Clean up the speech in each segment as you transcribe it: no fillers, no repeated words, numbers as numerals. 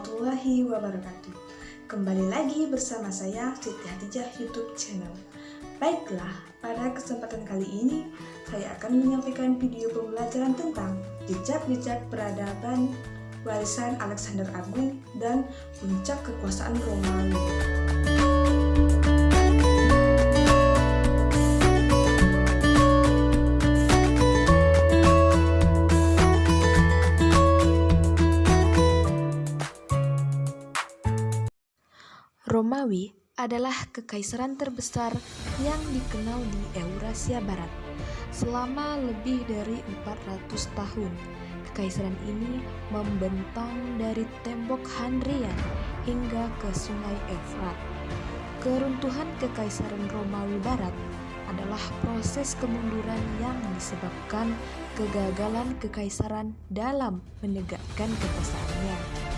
warahmatullahi wabarakatuh. Kembali lagi bersama saya Siti Hatijah YouTube channel. Baiklah, pada kesempatan kali ini saya akan menyampaikan video pembelajaran tentang jejak-jejak peradaban warisan Alexander Agung dan puncak kekuasaan Romawi. Romawi adalah kekaisaran terbesar yang dikenal di Eurasia Barat. Selama lebih dari 400 tahun, kekaisaran ini membentang dari tembok Hadrian hingga ke Sungai Efrat. Keruntuhan kekaisaran Romawi Barat adalah proses kemunduran yang disebabkan kegagalan kekaisaran dalam menegakkan kekuasaannya.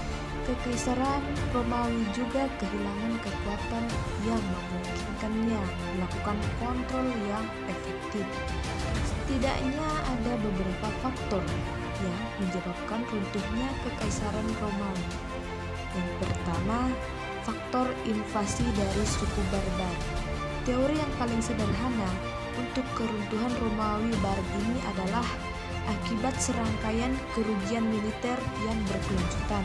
Kekaisaran Romawi juga kehilangan kekuatan yang memungkinkannya melakukan kontrol yang efektif. Setidaknya ada beberapa faktor yang menyebabkan runtuhnya kekaisaran Romawi. Yang pertama, faktor invasi dari suku barbar. Teori yang paling sederhana untuk keruntuhan Romawi Barat ini adalah akibat serangkaian kerugian militer yang berkelanjutan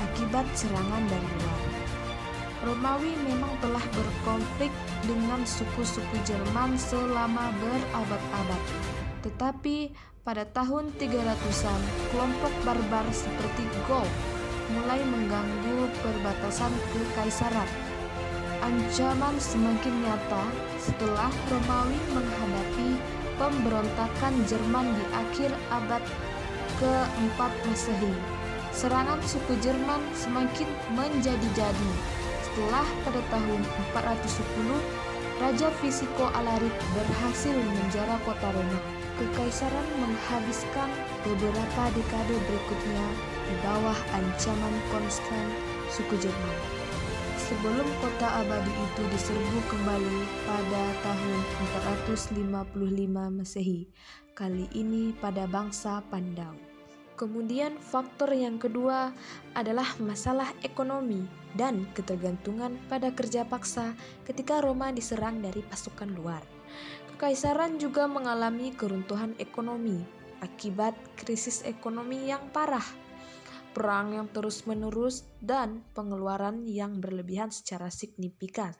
akibat serangan dari luar. Romawi memang telah berkonflik dengan suku-suku Jerman selama berabad-abad. Tetapi pada tahun 300-an, kelompok barbar seperti Gaul mulai mengganggu perbatasan kekaisaran. Ancaman semakin nyata setelah Romawi menghadapi pemberontakan Jerman di akhir abad ke-4 Masehi. Serangan suku Jerman semakin menjadi-jadi setelah pada tahun 410 Raja Visiko Alaric berhasil menjara kota Roma. Kekaisaran menghabiskan beberapa dekade berikutnya di bawah ancaman konstan suku Jerman. Sebelum kota abadi itu diserbu kembali pada tahun 455 Masehi, kali ini pada bangsa Pandau. Kemudian faktor yang kedua adalah masalah ekonomi dan ketergantungan pada kerja paksa ketika Roma diserang dari pasukan luar. Kekaisaran juga mengalami keruntuhan ekonomi akibat krisis ekonomi yang parah, perang yang terus-menerus, dan pengeluaran yang berlebihan secara signifikan.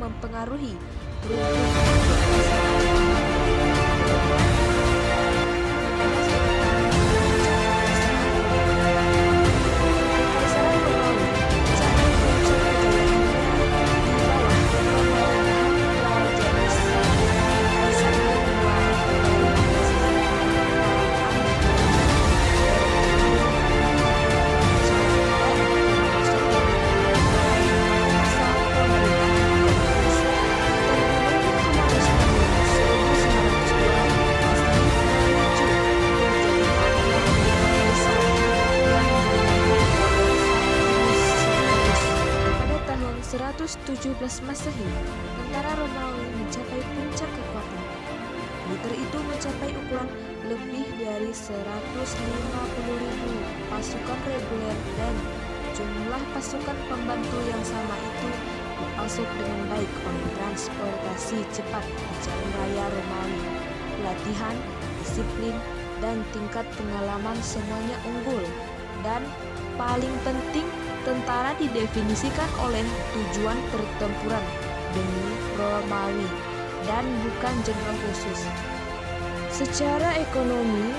Mempengaruhi pada 117 Masehi, tentara Romawi mencapai puncak kekuatan. Militer itu mencapai ukuran lebih dari 150.000 pasukan reguler, dan jumlah pasukan pembantu yang sama itu dipasok dengan baik oleh transportasi cepat di jalan raya Romawi. pelatihan, disiplin, dan tingkat pengalaman semuanya unggul. Dan paling penting, tentara didefinisikan oleh tujuan pertempuran demi Romawi dan bukan jenderal khusus. Secara ekonomi,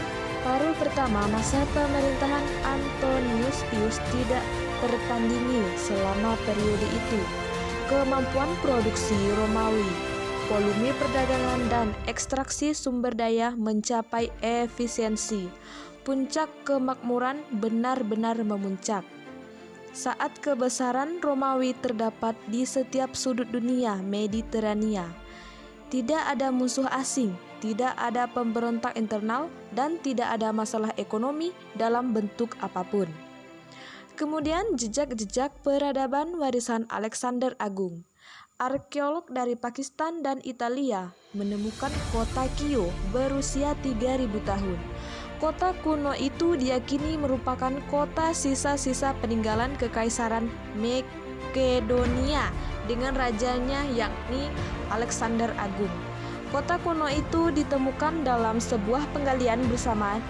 paruh pertama masa pemerintahan Antonius Pius tidak tertandingi selama periode itu. Kemampuan produksi Romawi, volume perdagangan dan ekstraksi sumber daya mencapai efisiensi. Puncak kemakmuran benar-benar memuncak. Saat kebesaran Romawi terdapat di setiap sudut dunia Mediterania. Tidak ada musuh asing, tidak ada pemberontak internal, dan tidak ada masalah ekonomi dalam bentuk apapun. Kemudian jejak-jejak peradaban warisan Alexander Agung. Arkeolog dari Pakistan dan Italia menemukan kota Kio berusia 3000 tahun. Kota kuno itu diyakini merupakan kota sisa-sisa peninggalan Kekaisaran Makedonia dengan rajanya yakni Alexander Agung. Kota kuno itu ditemukan dalam sebuah penggalian bersama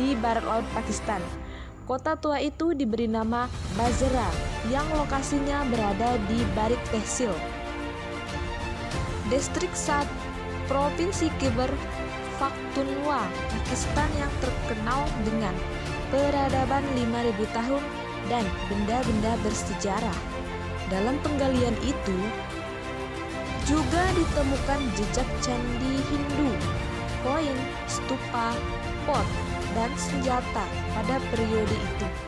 di barat laut Pakistan. Kota tua itu diberi nama Basra yang lokasinya berada di Barik Tehsil, Distrik 1, Provinsi Khyber Pakhtunkhwa, Pakistan yang terkenal dengan peradaban 5000 tahun dan benda-benda bersejarah. Dalam penggalian itu juga ditemukan jejak candi Hindu, koin, stupa, pot, dan senjata pada periode itu.